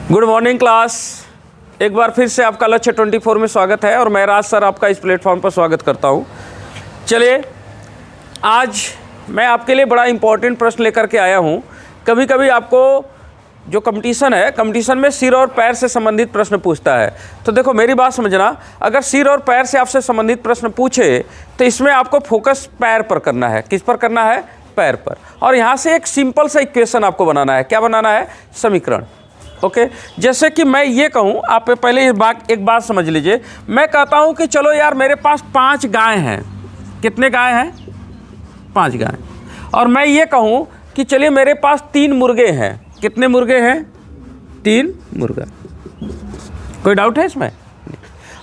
Good morning class. एक बार फिर से आपका लक्ष्य 24 में स्वागत है और मैं राज सर आपका इस प्लेटफॉर्म पर स्वागत करता हूं। चलिए, आज मैं आपके लिए बड़ा इंपॉर्टेंट प्रश्न लेकर के आया हूं। कभी कभी आपको जो कंपटीशन है, कंपटीशन में सिर और पैर से संबंधित प्रश्न पूछता है। तो देखो मेरी बात समझना, अगर सिर और पैर से आपसे संबंधित प्रश्न पूछे तो इसमें आपको फोकस पैर पर करना है। किस पर करना है? पैर पर। और यहाँ से एक सिंपल सा इक्वेशन आपको बनाना है। क्या बनाना है? समीकरण। ओके, जैसे कि मैं ये कहूँ, आप पहले एक बात समझ लीजिए। मैं कहता हूँ कि चलो यार मेरे पास 5 गाय हैं। कितने गाय हैं? 5 गाय। और मैं ये कहूँ कि चलिए मेरे पास 3 मुर्गे हैं। कितने मुर्गे हैं? 3 मुर्गा। कोई डाउट है इसमें?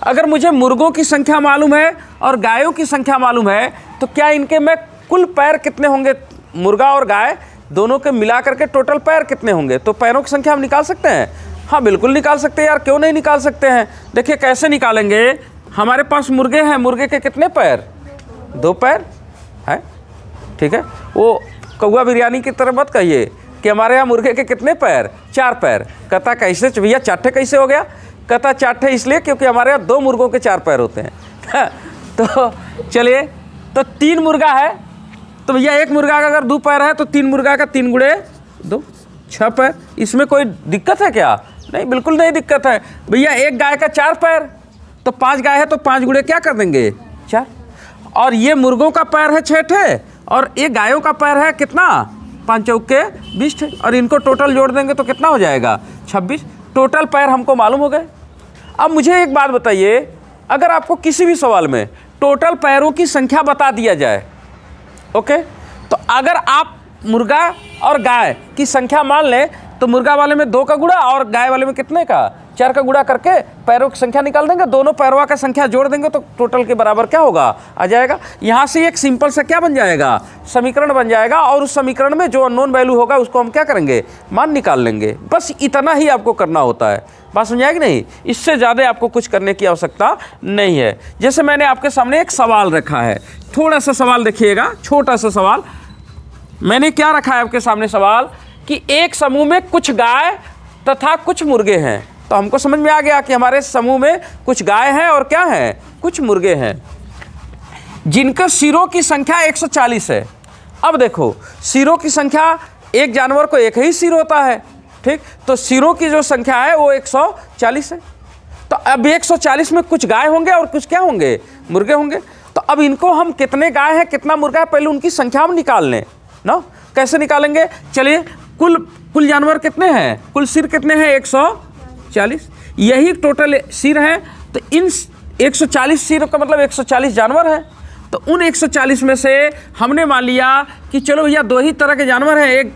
अगर मुझे मुर्गों की संख्या मालूम है और गायों की संख्या मालूम है तो क्या इनके में कुल पैर कितने होंगे? मुर्गा और गाय दोनों के मिला करके टोटल पैर कितने होंगे? तो पैरों की संख्या हम निकाल सकते हैं। हाँ, बिल्कुल निकाल सकते हैं यार, क्यों नहीं निकाल सकते हैं। देखिए कैसे निकालेंगे। हमारे पास मुर्गे हैं, मुर्गे के कितने पैर? 2 पैर है। ठीक है, वो कौवा बिरयानी की तरह मत कहिए कि हमारे यहाँ मुर्गे के कितने पैर? 4 पैर। कहता कैसे भैया 4 कैसे हो गया? कहता 4 इसलिए क्योंकि हमारे यहाँ 2 मुर्गों के 4 पैर होते हैं। तो चलिए, तो 3 मुर्गा है तो भैया एक मुर्गा का अगर 2 पैर है तो 3 मुर्गा का 3 गुणे 2, 6 पैर। इसमें कोई दिक्कत है क्या? नहीं, बिल्कुल नहीं दिक्कत है। भैया एक गाय का 4 पैर तो 5 गाय है तो 5 गुणे क्या कर देंगे? 4। और ये मुर्गों का पैर है 6 और ये गायों का पैर है कितना? 5 चौके 20 और इनको टोटल जोड़ देंगे तो कितना हो जाएगा? 26। टोटल पैर हमको मालूम हो गए। अब मुझे एक बात बताइए, अगर आपको किसी भी सवाल में टोटल पैरों की संख्या बता दिया जाए, ओके, तो अगर आप मुर्गा और गाय की संख्या मान लें तो मुर्गा वाले में 2 का गुणा और गाय वाले में कितने का? 4 का गुणा करके पैरों की संख्या निकाल देंगे। दोनों पैरों का संख्या जोड़ देंगे तो टोटल के बराबर क्या होगा? आ जाएगा। यहाँ से एक सिंपल सा क्या बन जाएगा? समीकरण बन जाएगा। और उस समीकरण में जो अननोन वैल्यू होगा उसको हम क्या करेंगे? मान निकाल लेंगे। बस इतना ही आपको करना होता है। बात समझ आएगी नहीं? इससे ज़्यादा आपको कुछ करने की आवश्यकता नहीं है। जैसे मैंने आपके सामने एक सवाल रखा है, थोड़ा सा सवाल देखिएगा, छोटा सा सवाल। मैंने क्या रखा है आपके सामने सवाल कि एक समूह में कुछ गाय तथा कुछ मुर्गे हैं। तो हमको समझ में आ गया कि हमारे समूह में कुछ गाय हैं और क्या हैं? कुछ मुर्गे हैं, जिनका सिरों की संख्या 140 है। अब देखो, सिरों की संख्या, एक जानवर को एक ही सिर होता है, ठीक? तो सिरों की जो संख्या है वो 140 है। तो अब 140 में कुछ गाय होंगे और कुछ क्या होंगे? मुर्गे होंगे। तो अब इनको हम कितने गाय हैं कितना मुर्गा है पहले उनकी संख्या हम निकाल लें ना। कैसे निकालेंगे? चलिए, कुल जानवर कितने हैं? कुल सिर कितने हैं? 140। यही टोटल सिर हैं। तो इन 140 सिर का मतलब 140 जानवर हैं। तो उन 140 में से हमने मान लिया कि चलो भैया 2 ही तरह के जानवर हैं, एक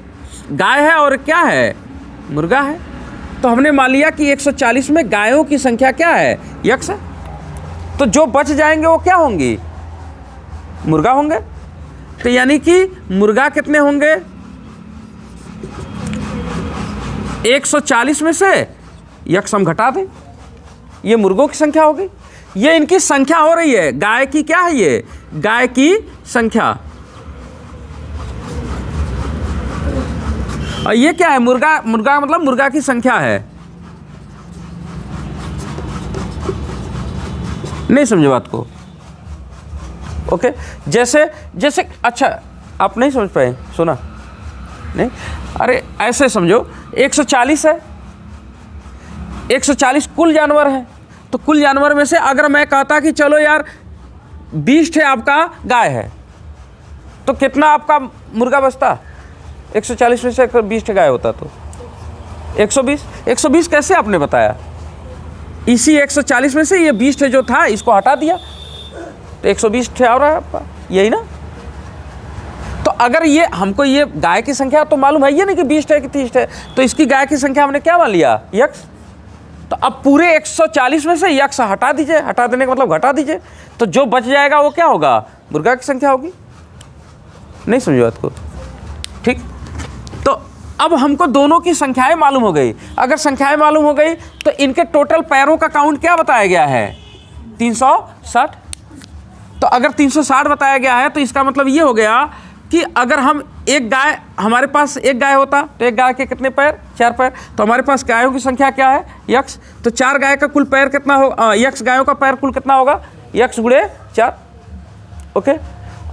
गाय है और क्या है? मुर्गा है। तो हमने मान लिया कि 140 में गायों की संख्या क्या है? यक्स है। तो जो बच जाएंगे वो क्या होंगी? मुर्गा होंगे। तो यानी कि मुर्गा कितने होंगे? 140 में से यक्स हम घटा दें, ये मुर्गों की संख्या होगी। ये इनकी संख्या हो रही है। गाय की क्या है? ये गाय की संख्या। और ये क्या है? मुर्गा मतलब मुर्गा की संख्या है। नहीं समझे बात को? ओके, जैसे अच्छा, आप नहीं समझ पाए? सुना नहीं? अरे ऐसे समझो, 140 है, 140 कुल जानवर है। तो कुल जानवर में से अगर मैं कहता कि चलो यार 20 आपका गाय है तो कितना आपका मुर्गा बचता? 140 में से 20 गाय होता तो 120। 120 कैसे आपने बताया? इसी 140 में से ये 20 जो था इसको हटा दिया तो 120 आ रहा है आपका, यही ना। तो अगर ये हमको ये गाय की संख्या तो मालूम है ये नहीं कि 20 है कि 30 है, तो इसकी गाय की संख्या हमने क्या मान लिया? यक्स। तो अब पूरे 140 में से यक्स हटा दीजिए। हटा देने का मतलब घटा दीजिए। तो जो बच जाएगा वो क्या होगा? मुर्गा की संख्या होगी। नहीं समझो बात को? ठीक। तो अब हमको दोनों की संख्याएं मालूम हो गई। अगर संख्याएं मालूम हो गई तो इनके टोटल पैरों का काउंट क्या बताया गया है? 360। तो अगर 360 बताया गया है तो इसका मतलब ये हो गया कि अगर हम एक गाय, हमारे पास एक गाय होता तो एक गाय के कितने पैर? 4 पैर। तो हमारे पास गायों की संख्या क्या है? x। तो 4 गाय का कुल पैर कितना होगा? x गायों का पैर कुल कितना होगा? x गुणे 4। ओके।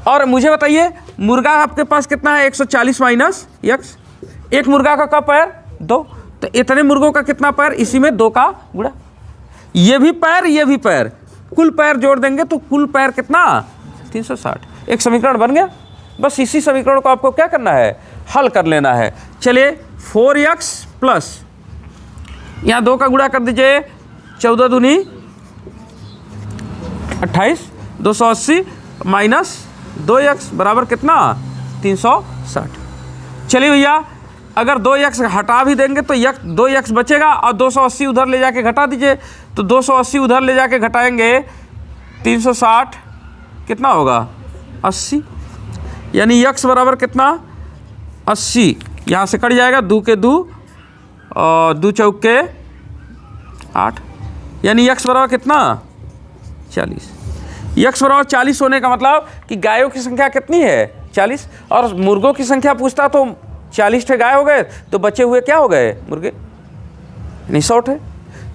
और मुझे बताइए मुर्गा आपके पास कितना है? 140 माइनस x। एक मुर्गा का पैर 2, तो इतने मुर्गों का कितना पैर? इसी में 2 का गुणा। ये भी पैर, ये भी पैर, कुल पैर जोड़ देंगे तो कुल पैर कितना? 360। एक समीकरण बन गया। बस इसी समीकरण को आपको क्या करना है? हल कर लेना है। चलिए 4x प्लस यहाँ 2 का गुणा कर दीजिए, 14 दूनी 28, 280 माइनस 2x बराबर कितना? 360। चलिए भैया अगर 2x हटा भी देंगे तो 2x बचेगा और 280 उधर ले जाके घटा दीजिए। तो 280 उधर ले जाके घटाएंगे 360 कितना होगा? 80। यानी x बराबर कितना? 80। यहाँ से कट जाएगा, 2 के 2 और 2 चौक के 8, यानी x बराबर कितना? 40। x बराबर 40 होने का मतलब कि गायों की संख्या कितनी है? 40। और मुर्गों की संख्या पूछता तो 40 ठे गाय हो गए, तो बचे हुए क्या हो गए? मुर्गे। नहीं 100 ठे।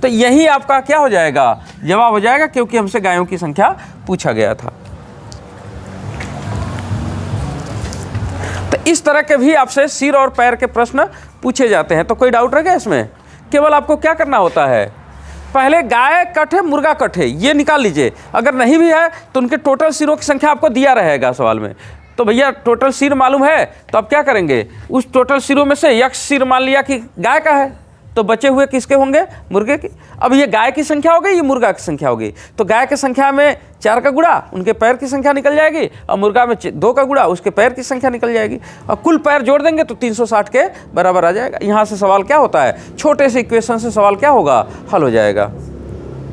तो यही आपका क्या हो जाएगा? जवाब हो जाएगा, क्योंकि हमसे गायों की संख्या पूछा गया था। तो इस तरह के भी आपसे सिर और पैर के प्रश्न पूछे जाते हैं। तो कोई डाउट रह गया इसमें? केवल आपको क्या करना होता है? पहले गाय कट है मुर्गा कट है ये निकाल लीजिए। अगर नहीं भी है तो उनके टोटल सिरों की संख्या आपको दिया रहेगा सवाल में। तो भैया टोटल सिर मालूम है तो आप क्या करेंगे? उस टोटल सिरों में से x सिर मान लिया कि गाय का है, तो बचे हुए किसके होंगे? मुर्गे के। अब ये गाय की संख्या हो गई, ये मुर्गा की संख्या हो गई। तो गाय की संख्या में 4 का गुणा उनके पैर की संख्या निकल जाएगी, और मुर्गा में 2 का गुणा उसके पैर की संख्या निकल जाएगी, और कुल पैर जोड़ देंगे तो 360 के बराबर आ जाएगा। यहाँ से सवाल क्या होता है? छोटे से इक्वेशन से सवाल क्या होगा? हल हो जाएगा।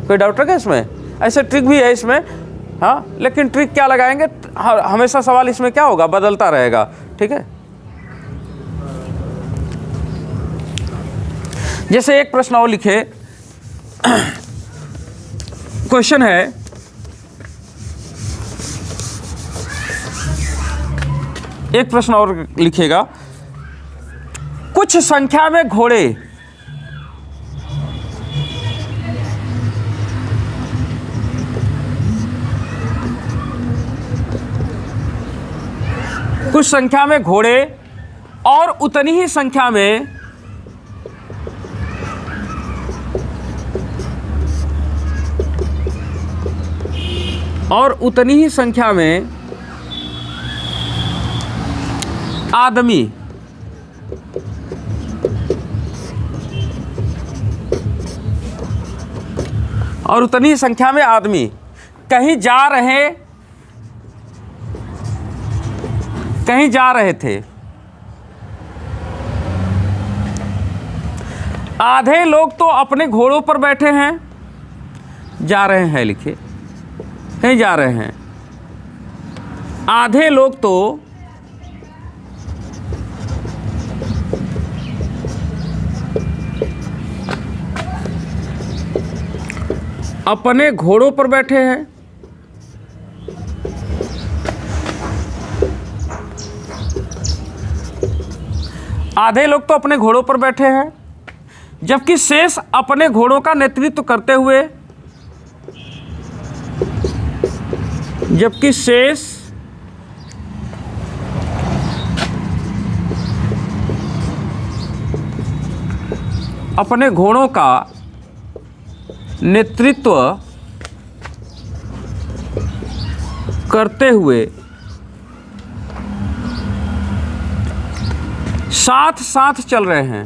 कोई डाउट है इसमें? ऐसे ट्रिक भी है इसमें, हाँ, लेकिन ट्रिक क्या लगाएंगे? हमेशा सवाल इसमें क्या होगा? बदलता रहेगा। ठीक है। जैसे एक प्रश्न और लिखे, क्वेश्चन है एक प्रश्न और लिखेगा, कुछ संख्या में घोड़े और उतनी ही संख्या में आदमी कहीं जा रहे थे। आधे लोग तो अपने घोड़ों पर बैठे हैं, जा रहे हैं, लिखे कहीं जा रहे हैं। आधे लोग तो अपने घोड़ों पर बैठे हैं, आधे लोग तो अपने घोड़ों पर बैठे हैं, जबकि शेष अपने घोड़ों का नेतृत्व करते हुए अपने घोड़ों का नेतृत्व करते हुए साथ साथ चल रहे हैं।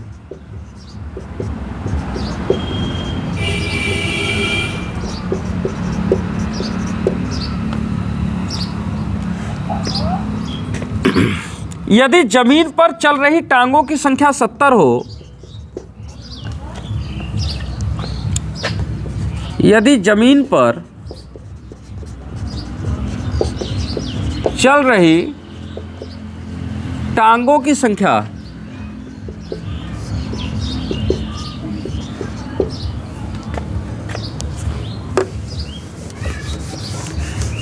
यदि जमीन पर चल रही टांगों की संख्या 70 हो, यदि जमीन पर चल रही टांगों की संख्या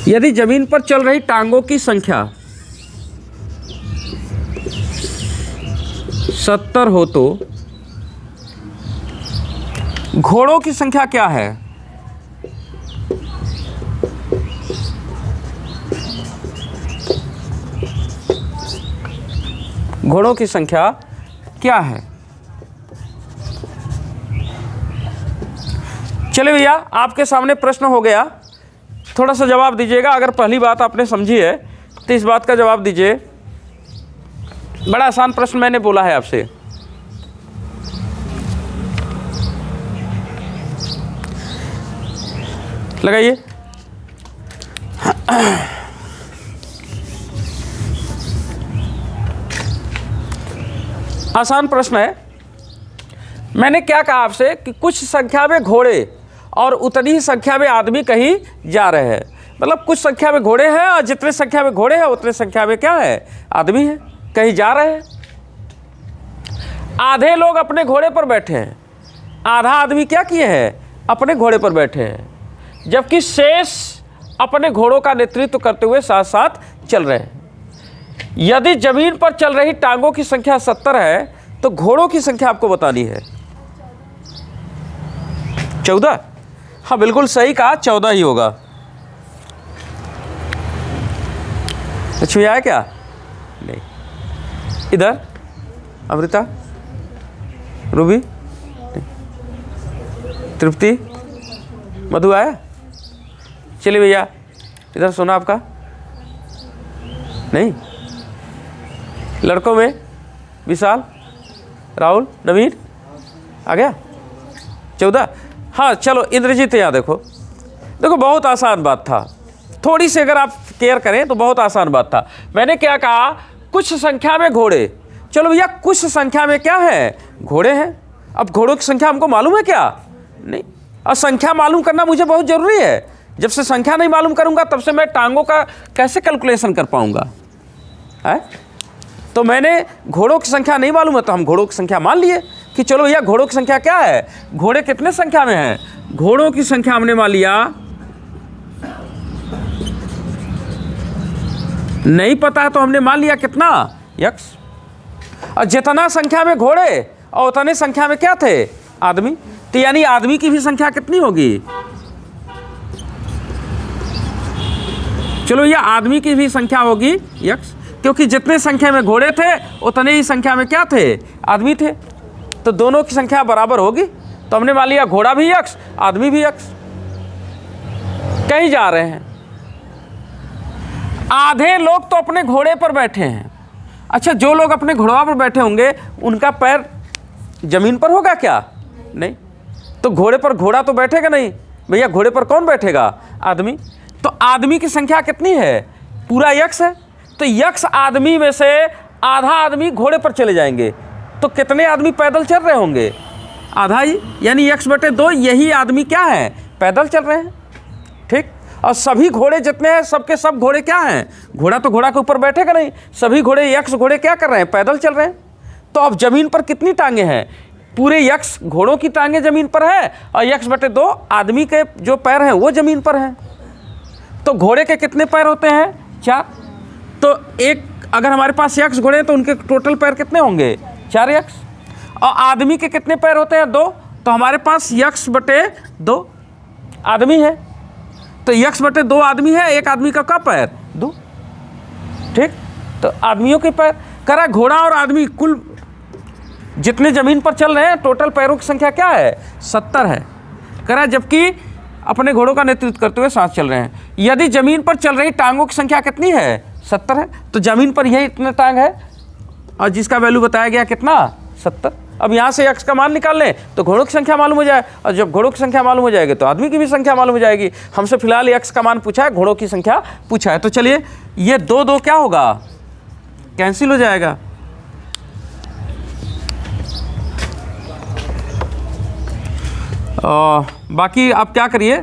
यदि जमीन पर चल रही टांगों की संख्या 70 हो तो घोड़ों की संख्या क्या है? घोड़ों की संख्या क्या है? चलिए भैया, आपके सामने प्रश्न हो गया, थोड़ा सा जवाब दीजिएगा। अगर पहली बात आपने समझी है तो इस बात का जवाब दीजिए। बड़ा आसान प्रश्न मैंने बोला है आपसे। लगाइए। आसान प्रश्न है। मैंने क्या कहा आपसे कि कुछ संख्या में घोड़े और उतनी ही संख्या में आदमी कहीं जा रहे हैं। मतलब कुछ संख्या में घोड़े हैं और जितने संख्या में घोड़े हैं उतने संख्या में क्या है? आदमी है, कहीं जा रहे हैं। आधे लोग अपने घोड़े पर बैठे हैं, आधा आदमी क्या किए हैं? अपने घोड़े पर बैठे हैं, जबकि शेष अपने घोड़ों का नेतृत्व करते हुए साथ साथ चल रहे हैं। यदि जमीन पर चल रही टांगों की संख्या 70 है तो घोड़ों की संख्या आपको बतानी है 14। हाँ बिल्कुल सही कहा, 14 ही होगा। छुई आया क्या? नहीं। इधर अमृता, रूबी, तृप्ति, मधु आया? चलिए भैया, इधर सुना आपका नहीं? लड़कों में विशाल, राहुल, नवीन आ गया 14। हाँ चलो इंद्रजीत, यहाँ देखो बहुत आसान बात था। थोड़ी सी अगर आप केयर करें तो बहुत आसान बात था। मैंने क्या कहा? कुछ संख्या में घोड़े। चलो भैया, कुछ संख्या में क्या है? घोड़े हैं। अब घोड़ों की संख्या हमको मालूम है क्या? नहीं। और संख्या मालूम करना मुझे बहुत ज़रूरी है। जब से संख्या नहीं मालूम करूँगा तब से मैं टांगों का कैसे कैलकुलेशन कर पाऊँगा? है तो मैंने घोड़ों की संख्या नहीं मालूम है तो हम घोड़ों की संख्या मान लिए कि चलो भैया घोड़ों की संख्या क्या है? घोड़े कितने संख्या में हैं? घोड़ों की संख्या हमने मान लिया, नहीं पता है तो हमने मान लिया कितना? यक्स। और जितना संख्या में घोड़े और उतने संख्या में क्या थे? आदमी। तो यानी आदमी की भी संख्या कितनी होगी? चलो भैया आदमी की भी संख्या होगी यक्स, क्योंकि जितने संख्या में घोड़े थे उतने ही संख्या में क्या थे? आदमी थे। तो दोनों की संख्या बराबर होगी। तो हमने मान लिया घोड़ा भी यक्स, आदमी भी यक्स। कहीं जा रहे हैं। आधे लोग तो अपने घोड़े पर बैठे हैं। अच्छा, जो लोग अपने घोड़ा पर बैठे होंगे उनका पैर जमीन पर होगा क्या? नहीं। तो घोड़े पर घोड़ा तो बैठेगा नहीं भैया। घोड़े पर कौन बैठेगा? आदमी। तो आदमी की संख्या कितनी है? पूरा यक्स है। तो यक्स आदमी में से आधा आदमी घोड़े पर चले जाएंगे तो कितने आदमी पैदल चल रहे होंगे? आधा ही, यानी x/2 यही आदमी क्या है? पैदल चल रहे हैं। ठीक। और सभी घोड़े जितने हैं सबके सब घोड़े क्या हैं? घोड़ा तो घोड़ा के ऊपर बैठेगा नहीं। सभी घोड़े यक्स घोड़े क्या कर रहे हैं? पैदल चल रहे हैं। तो अब जमीन पर कितनी टांगे हैं? पूरे यक्स घोड़ों की टांगे जमीन पर है और x/2 आदमी के जो पैर हैं वो जमीन पर हैं। तो घोड़े के कितने पैर होते हैं? 4। तो एक अगर हमारे पास यक्स घोड़े हैं तो उनके टोटल पैर कितने होंगे? 4 यक्स। और आदमी के कितने पैर होते हैं? 2। तो हमारे पास x/2 आदमी है। तो x/2 आदमी है, एक आदमी का पैर 2। ठीक। तो आदमियों के पैर करा, घोड़ा और आदमी कुल जितने जमीन पर चल रहे हैं टोटल पैरों की संख्या क्या है? 70 है। करा, जबकि अपने घोड़ों का नेतृत्व करते हुए साथ चल रहे हैं। यदि जमीन पर चल रही टांगों की संख्या कितनी है? 70 है। तो जमीन पर यही इतने टांग है और जिसका वैल्यू बताया गया कितना? 70। अब यहाँ से x का मान निकाल लें तो घोड़ों की संख्या मालूम हो जाए, और जब घोड़ों की संख्या मालूम हो जाएगी तो आदमी की भी संख्या मालूम हो जाएगी। हमसे फिलहाल x का मान पूछा है, घोड़ों की संख्या पूछा है। तो चलिए ये 2 क्या होगा? कैंसिल हो जाएगा। बाकी आप क्या करिए,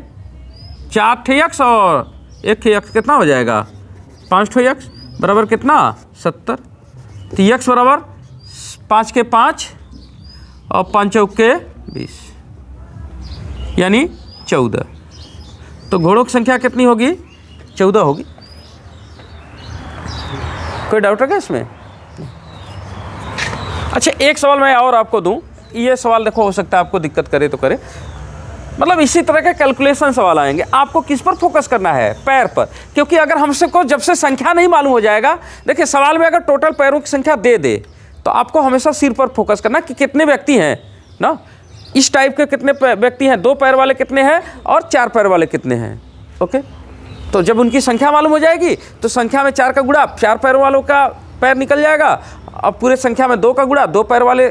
4 ठे x और 1 ठे x कितना हो जाएगा? 5 ठे x बराबर कितना? 70। तो x बराबर 5 के 5 और 5 चौके 20 यानी 14। तो घोड़ों की संख्या कितनी होगी? 14 होगी। कोई डाउट है क्या इसमें? अच्छा, एक सवाल मैं और आपको दूं, ये सवाल देखो हो सकता है आपको दिक्कत करे तो करे, मतलब इसी तरह के कैलकुलेशन सवाल आएंगे। आपको किस पर फोकस करना है? पैर पर, क्योंकि अगर हमसे को जब से संख्या नहीं मालूम हो जाएगा, देखिए सवाल में अगर टोटल पैरों की संख्या दे दे तो आपको हमेशा सिर पर फोकस करना कि कितने व्यक्ति हैं ना, इस टाइप के कितने व्यक्ति हैं, 2 पैर वाले कितने हैं और 4 पैर वाले कितने हैं। ओके, तो जब उनकी संख्या मालूम हो जाएगी तो संख्या में 4 का गुणा 4 पैर वालों का पैर निकल जाएगा, और पूरे संख्या में 2 का गुणा 2 पैर वाले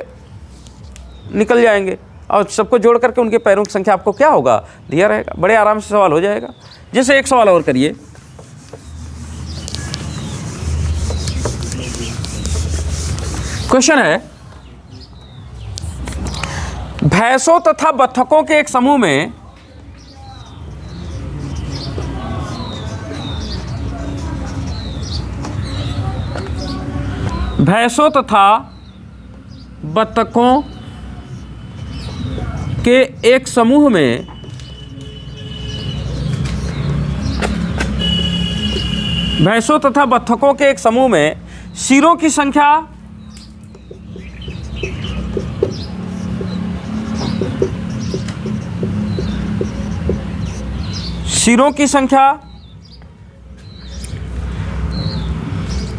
निकल जाएंगे, और सबको जोड़ करके उनके पैरों की संख्या आपको क्या होगा दिया रहेगा। बड़े आराम से सवाल हो जाएगा। जैसे एक सवाल और करिए, क्वेश्चन है, भैंसों तथा बत्तखों के एक समूह में भैंसों तथा बत्तखों के एक समूह में भैंसों तथा बत्तखों के एक समूह में सिरों की संख्या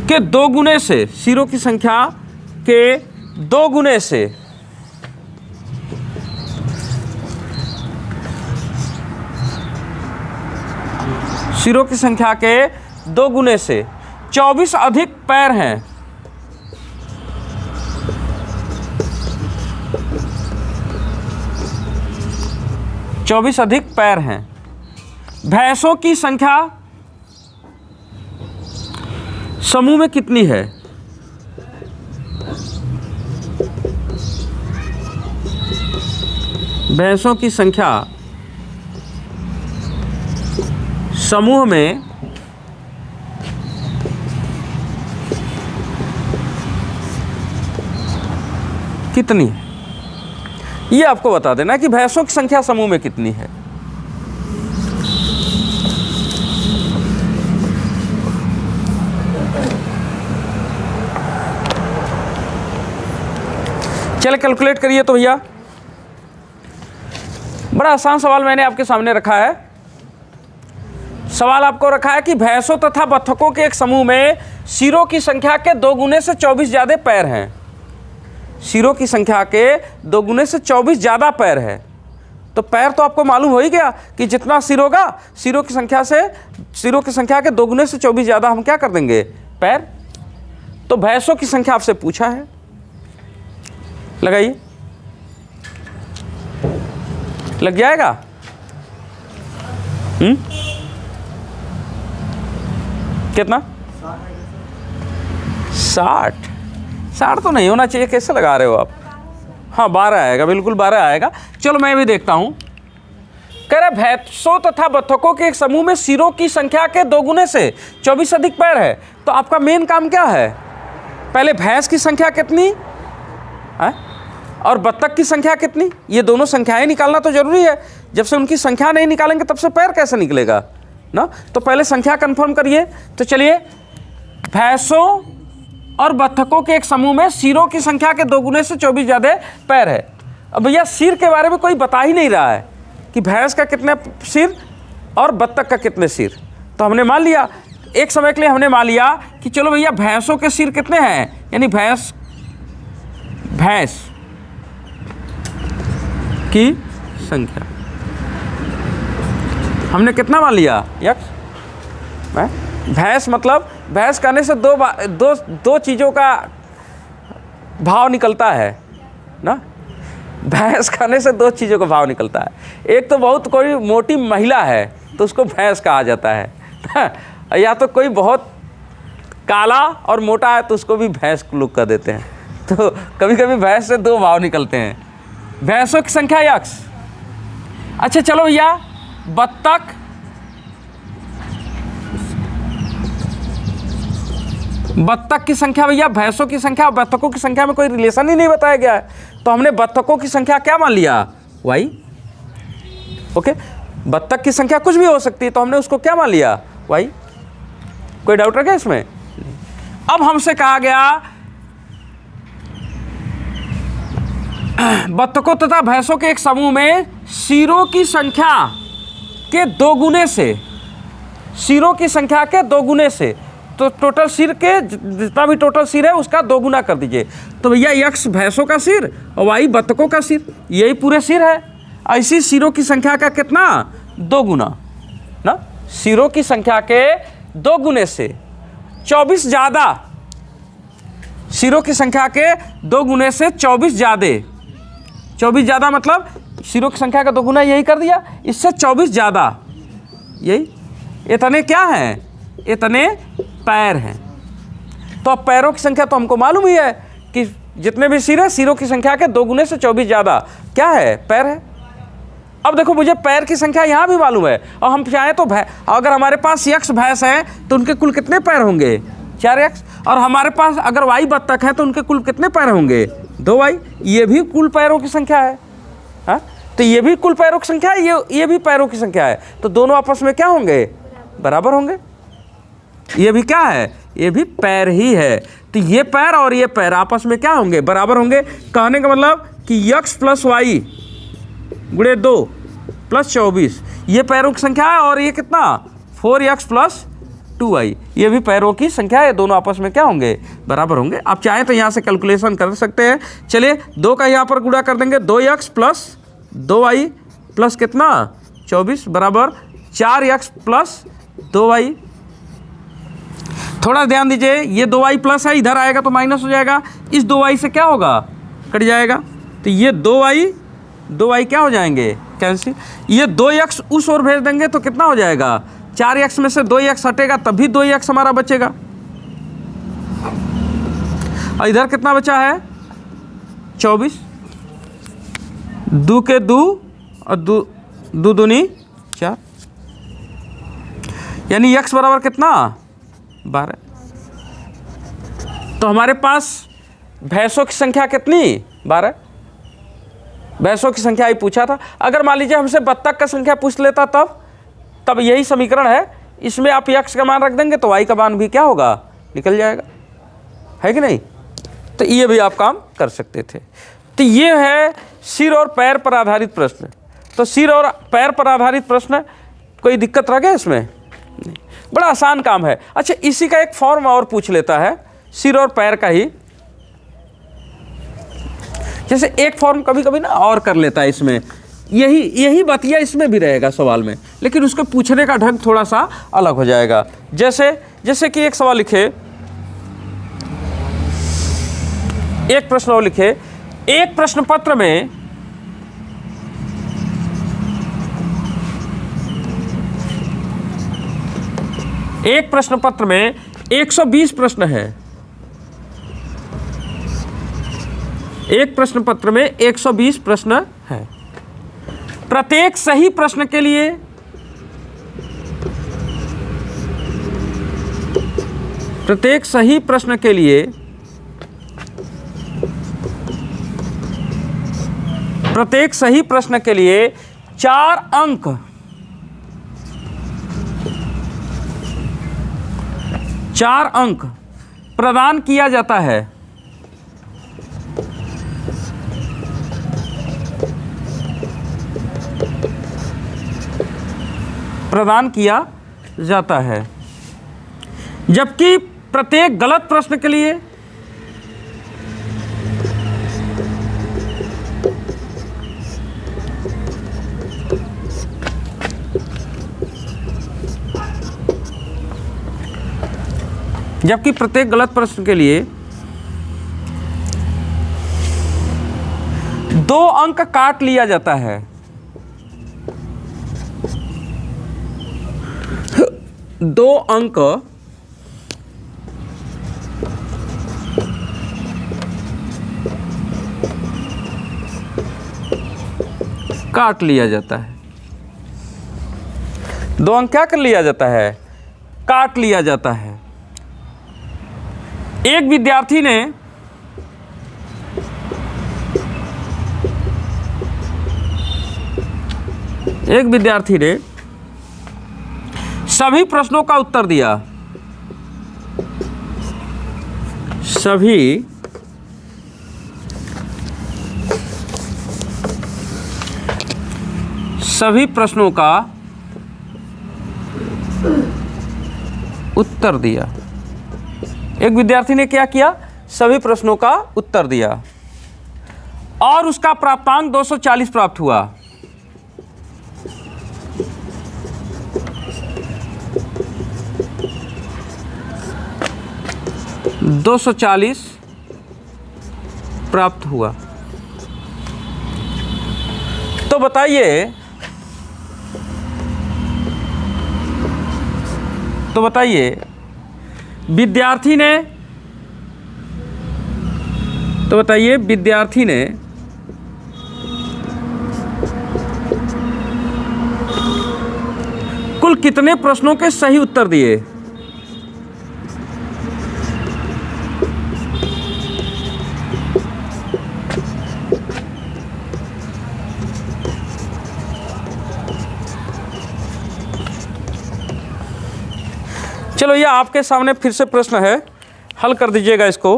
के 2 गुने से, सिरों की संख्या के 2 गुने से सिरों की संख्या के 2 गुने से 24 अधिक पैर हैं। अधिक पैर हैं। भैंसों की संख्या समूह में कितनी है? भैंसों की संख्या समूह में कितनी है, ये आपको बता देना कि भैंसों की संख्या समूह में कितनी है। चलिए कैलकुलेट करिए तो भैया, बड़ा आसान सवाल मैंने आपके सामने रखा है। सवाल आपको रखा है कि भैंसों तथा बत्तखों के एक समूह में सिरों की संख्या के 2 गुने से 24 ज़्यादा पैर हैं। सिरों की संख्या के 2 गुने से 24 ज़्यादा पैर है, तो पैर तो आपको मालूम हो ही गया कि जितना सिर होगा सिरों की संख्या के 2 गुने से 24 ज़्यादा हम क्या कर देंगे? पैर। तो भैंसों की संख्या आपसे पूछा है, लगाइए, लग जाएगा। कितना? 60 तो नहीं होना चाहिए, कैसे लगा रहे हो आप? हाँ 12 आएगा, बिल्कुल 12 आएगा। चलो मैं भी देखता हूं। कह रहे भैंसों तथा बत्तखों के एक समूह में सिरों की संख्या के 2 गुने से 24 अधिक पैर है। तो आपका मेन काम क्या है? पहले भैंस की संख्या कितनी है और बत्तख की संख्या कितनी, ये दोनों संख्याएं निकालना तो जरूरी है। जब से उनकी संख्या नहीं निकालेंगे तब से पैर कैसे निकलेगा ना। तो पहले संख्या कंफर्म करिए। तो चलिए, भैंसों और बत्तखों के एक समूह में सिरों की संख्या के 2 गुने से 24 ज़्यादा पैर है। अब भैया सिर के बारे में कोई बता ही नहीं रहा है कि भैंस का कितने सिर और बत्तख का कितने सिर। तो हमने मान लिया, एक समय के लिए हमने मान लिया कि चलो भैया भैंसों के सिर कितने हैं, यानी भैंस की संख्या हमने कितना मान लिया? यक्स। भैंस मतलब भैंस कहने से दो चीज़ों का भाव निकलता है ना। भैंस खाने से 2 चीज़ों का भाव निकलता है। एक तो बहुत कोई मोटी महिला है तो उसको भैंस कहा जाता है, या तो कोई बहुत काला और मोटा है तो उसको भी भैंस लोग कह देते हैं। तो कभी कभी भैंस से 2 भाव निकलते हैं। भैंसों की संख्या यक्स। अच्छा चलो भैया, बत्तख की संख्या, भैया भैंसों की संख्या और बत्तखों की संख्या में कोई रिलेशन ही नहीं बताया गया है, तो हमने बत्तखों की संख्या क्या मान लिया? वाई। ओके, बत्तख की संख्या कुछ भी हो सकती है तो हमने उसको क्या मान लिया? वाई। कोई डाउट रखा इसमें? अब हमसे कहा गया बत्तखों तथा भैंसों के एक समूह में सिरों की संख्या के 2 गुने से, सिरों की संख्या के 2 गुने से, तो टोटल सिर के जितना भी टोटल सिर है उसका 2 गुना कर दीजिए। तो भैया x भैंसों का सिर और y बत्तखों का सिर, यही पूरे सिर है। ऐसी सिरों की संख्या का कितना 2 गुना ना, सिरों की संख्या के 2 गुने से 24 ज़्यादा, सिरों की संख्या के 2 गुने से 24 ज़्यादा, 24 ज़्यादा मतलब सिरों की संख्या का 2 गुना यही कर दिया, इससे 24 ज़्यादा, यही इतने क्या हैं, इतने पैर हैं। तो अब पैरों की संख्या तो हमको मालूम ही है कि जितने भी सिर है सिरों की संख्या के 2 गुने से 24 ज़्यादा क्या है, पैर है। अब देखो मुझे पैर की संख्या यहाँ भी मालूम है, और हम चाहें तो अगर हमारे पास x भैंस है तो उनके कुल कितने पैर होंगे, 4x, और हमारे पास अगर y बत्तख है तो उनके कुल कितने पैर होंगे, 2y। ये भी कुल पैरों की संख्या है, हाँ, तो ये भी कुल पैरों की संख्या है, ये भी पैरों की संख्या है, तो दोनों आपस में क्या होंगे, बराबर होंगे। ये भी क्या है, ये भी पैर ही है, तो ये पैर और ये पैर आपस में क्या होंगे, बराबर होंगे। कहने का मतलब कि x + y गुणे 2 + 24 ये पैरों की संख्या है, और ये कितना 4x + 2y ये भी पैरों की संख्या है, दोनों आपस में क्या होंगे, बराबर होंगे। आप चाहें तो यहाँ से कैलकुलेशन कर सकते हैं। चलिए 2 का यहाँ पर गुणा कर देंगे, 2x + 2y प्लस कितना 24 बराबर 4x + 2y। थोड़ा ध्यान दीजिए, ये 2y प्लस है, इधर आएगा तो माइनस हो जाएगा, इस 2y से क्या होगा, कट जाएगा, तो ये 2y क्या हो जाएंगे, कैंसिल। ये 2x उस ओर भेज देंगे तो कितना हो जाएगा, 4x में से 2x हटेगा तब भी 2x हमारा बचेगा, और इधर कितना बचा है 24, 2 के 2 और 2 दूनी 4, यानी x बराबर कितना 12। तो हमारे पास भैंसों की संख्या कितनी 12, भैंसों की संख्या ही पूछा था। अगर मान लीजिए हमसे बत्तख का संख्या पूछ लेता तब यही समीकरण है, इसमें आप x का मान रख देंगे तो y का मान भी क्या होगा, निकल जाएगा, है कि नहीं। तो ये भी आप काम कर सकते थे। तो ये है सिर और पैर पर आधारित प्रश्न। तो सिर और पैर पर आधारित प्रश्न, कोई दिक्कत रह गया इसमें, नहीं, बड़ा आसान काम है। अच्छा, इसी का एक फॉर्म और पूछ लेता है सिर और पैर का ही, जैसे एक फॉर्म कभी कभी ना और कर लेता है इसमें, यही बतिया इसमें भी रहेगा सवाल में, लेकिन उसको पूछने का ढंग थोड़ा सा अलग हो जाएगा। जैसे कि एक सवाल लिखे, एक प्रश्न और लिखे, एक प्रश्न पत्र में एक प्रश्न पत्र में 120 प्रश्न है, एक प्रश्न पत्र में 120 प्रश्न है। प्रत्येक सही प्रश्न के लिए प्रत्येक सही प्रश्न के लिए प्रत्येक सही प्रश्न के लिए 4 अंक प्रदान किया जाता है। प्रदान किया जाता है, जबकि प्रत्येक गलत प्रश्न के लिए गलत प्रश्न के लिए 2 अंक काट लिया जाता है। 2 अंक काट लिया जाता है। 2 अंक क्या कर लिया जाता है, काट लिया जाता है। एक विद्यार्थी ने सभी प्रश्नों का उत्तर दिया। सभी सभी प्रश्नों का उत्तर दिया। एक विद्यार्थी ने क्या किया, सभी प्रश्नों का उत्तर दिया और उसका प्राप्तांक 240 प्राप्त हुआ। $240 प्राप्त हुआ। तो बताइए विद्यार्थी ने कुल कितने प्रश्नों के सही उत्तर दिए? चलो ये आपके सामने फिर से प्रश्न है, हल कर दीजिएगा इसको।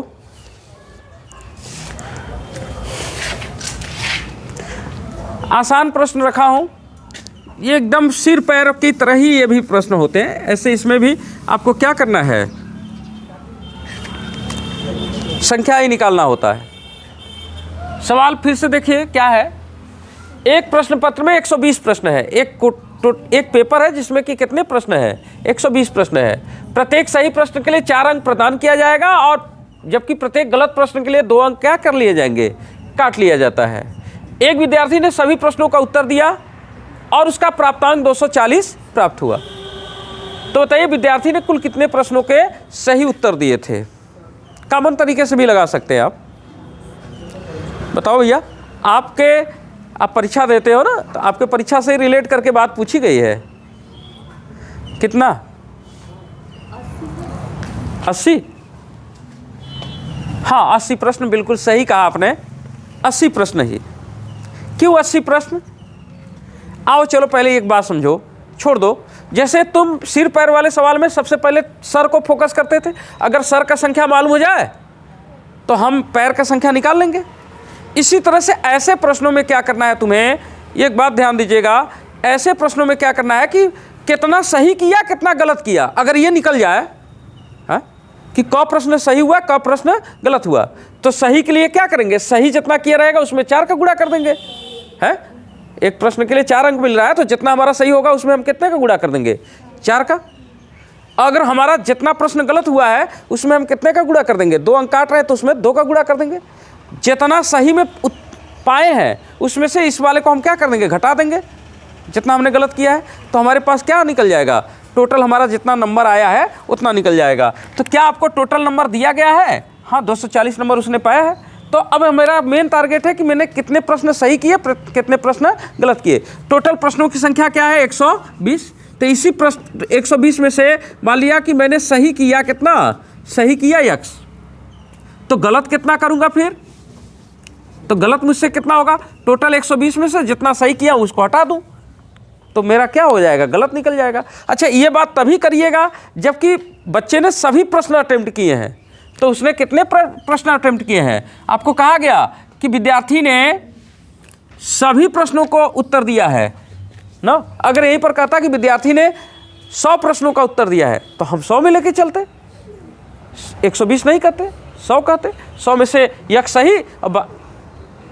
आसान प्रश्न रखा हूं, ये एकदम सिर पैर की तरह ही ये भी प्रश्न होते हैं। ऐसे इसमें भी आपको क्या करना है, संख्या ही निकालना होता है। सवाल फिर से देखिए क्या है। एक प्रश्न पत्र में 120 प्रश्न है। एक पेपर है जिसमें कि कितने प्रश्न है, 120 प्रश्न है। प्रत्येक सही प्रश्न के लिए 4 अंक प्रदान किया जाएगा और जबकि प्रत्येक गलत प्रश्न के लिए 2 अंक क्या कर लिए जाएंगे, काट लिया जाता है। एक विद्यार्थी ने सभी प्रश्नों का उत्तर दिया और उसका प्राप्तांक 240 प्राप्त हुआ। तो बताइए विद्यार्थी ने कुल कितने प्रश्नों के सही उत्तर दिए थे? कॉमन तरीके से भी लगा सकते हैं आप। बताओ भैया, आप परीक्षा देते हो ना, तो आपके परीक्षा से रिलेट करके बात पूछी गई है। कितना? 80। हाँ 80 प्रश्न, बिल्कुल सही कहा आपने, 80 प्रश्न ही। क्यों 80 प्रश्न? आओ चलो पहले एक बात समझो, छोड़ दो। जैसे तुम सिर पैर वाले सवाल में सबसे पहले सर को फोकस करते थे, अगर सर का संख्या मालूम हो जाए तो हम पैर का संख्या निकाल लेंगे। इसी तरह से ऐसे प्रश्नों में क्या करना है तुम्हें, एक बात ध्यान दीजिएगा, ऐसे प्रश्नों में क्या करना है कि कितना सही किया कितना गलत किया, अगर ये निकल जाए कि क प्रश्न सही हुआ क प्रश्न गलत हुआ, तो सही के लिए क्या करेंगे, सही जितना किया रहेगा उसमें 4 का गुणा कर देंगे। है एक प्रश्न के लिए 4 अंक मिल रहा है तो जितना हमारा सही होगा उसमें हम कितने का गुणा कर देंगे, 4 का। अगर हमारा जितना प्रश्न गलत हुआ है उसमें हम कितने का गुणा कर देंगे, 2 अंक काट रहे हैं तो उसमें 2 का गुणा कर देंगे। जितना सही में पाए हैं उसमें से इस वाले को हम क्या कर देंगे, घटा देंगे जितना हमने गलत किया है। तो हमारे पास क्या निकल जाएगा, टोटल हमारा जितना नंबर आया है उतना निकल जाएगा। तो क्या आपको टोटल नंबर दिया गया है? हाँ 240 नंबर उसने पाया है। तो अब मेरा मेन टारगेट है कि मैंने कितने प्रश्न सही किए कितने प्रश्न गलत किए। टोटल प्रश्नों की संख्या क्या है, 120। तो इसी प्रश्न 120 में से मान लिया कि मैंने सही किया कितना, सही किया x, तो गलत कितना करूँगा फिर, तो गलत मुझसे कितना होगा, टोटल 120 में से जितना सही किया उसको हटा दूँ तो मेरा क्या हो जाएगा, गलत निकल जाएगा। अच्छा ये बात तभी करिएगा जबकि बच्चे ने सभी प्रश्न अटेम्प्ट किए हैं। तो उसने कितने प्रश्न अटेम्प्ट किए हैं, आपको कहा गया कि विद्यार्थी ने सभी प्रश्नों को उत्तर दिया है ना। अगर यहीं पर कहता कि विद्यार्थी ने 100 प्रश्नों का उत्तर दिया है तो हम 100 में लेके चलते, 120 नहीं कहते, 100 कहते। 100 में से एक सही और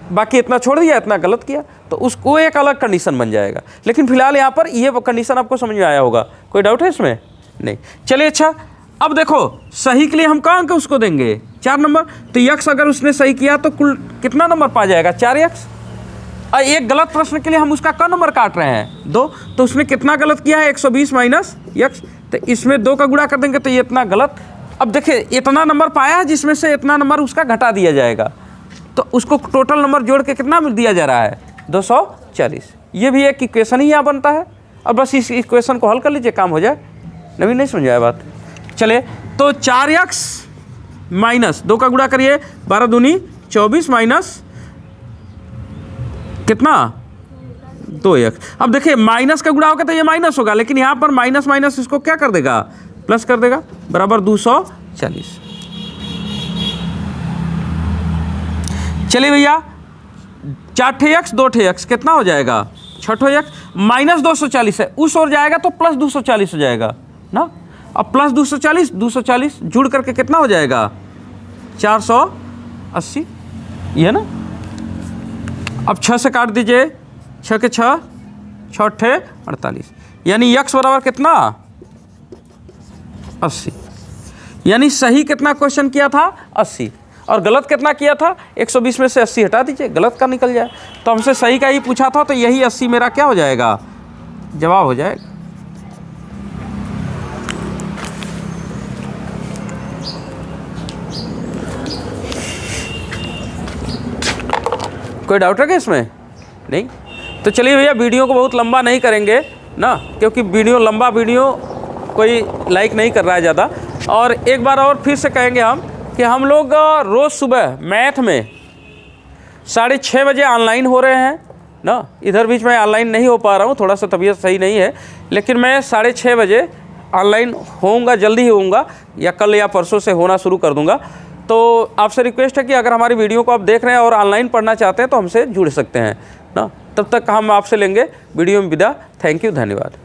बाकी इतना छोड़ दिया, इतना गलत किया, तो उसको एक अलग कंडीशन बन जाएगा। लेकिन फिलहाल यहाँ पर ये कंडीशन आपको समझ में आया होगा, कोई डाउट है इसमें? नहीं। चलिए अच्छा, अब देखो सही के लिए हम कहाँ अंक उसको देंगे, 4 नंबर। तो यक्स अगर उसने सही किया तो कुल कितना नंबर पा जाएगा, 4 यक्स। और एक गलत प्रश्न के लिए हम उसका क नंबर काट रहे हैं, 2। तो उसने कितना गलत किया है, 120 माइनस यक्स। तो इसमें 2 का गुणा कर देंगे तो ये इतना गलत। अब देखिए इतना नंबर पाया है जिसमें से इतना नंबर उसका घटा दिया जाएगा, तो उसको टोटल नंबर जोड़ के कितना दिया जा रहा है, 240। ये भी एक इक्वेशन ही यहाँ बनता है। और बस इस इक्वेशन को हल कर लीजिए, काम हो जाए। नवीन नहीं समझ आया बात? चले तो 4x माइनस 2 का गुणा करिए, 12 दूनी 24 माइनस कितना, 2x। अब देखिए माइनस का गुणा होगा तो ये माइनस होगा, लेकिन यहाँ पर माइनस माइनस इसको क्या कर देगा, प्लस कर देगा, बराबर 240। चलिए भैया 4x 2x कितना हो जाएगा, छठो यक्स माइनस 240 है, उस ओर जाएगा तो प्लस 240 हो जाएगा ना। अब प्लस 240 जुड़ करके कितना हो जाएगा 480, ये ना। अब 6 से काट दीजिए, 6 के 6, 6 अट्ठे 48, यानी यक्स बराबर कितना 80। यानी सही कितना क्वेश्चन किया था 80, और गलत कितना किया था 120 में से 80 हटा दीजिए, गलत का निकल जाए। तो हमसे सही का ही पूछा था, तो यही 80 मेरा क्या हो जाएगा, जवाब हो जाएगा। कोई डाउट है क्या इसमें? नहीं। तो चलिए भैया, वीडियो को बहुत लंबा नहीं करेंगे ना, क्योंकि वीडियो कोई लाइक नहीं कर रहा है ज़्यादा। और एक बार और फिर से कहेंगे हम कि हम लोग रोज़ सुबह मैथ में 6:30 बजे ऑनलाइन हो रहे हैं ना। इधर बीच में ऑनलाइन नहीं हो पा रहा हूँ, थोड़ा सा तबीयत सही नहीं है, लेकिन मैं 6:30 बजे ऑनलाइन होऊंगा, जल्दी ही होऊंगा, या कल या परसों से होना शुरू कर दूंगा। तो आपसे रिक्वेस्ट है कि अगर हमारी वीडियो को आप देख रहे हैं और ऑनलाइन पढ़ना चाहते हैं तो हमसे जुड़ सकते हैं ना। तब तक हम आपसे लेंगे वीडियो में विदा। थैंक यू, धन्यवाद।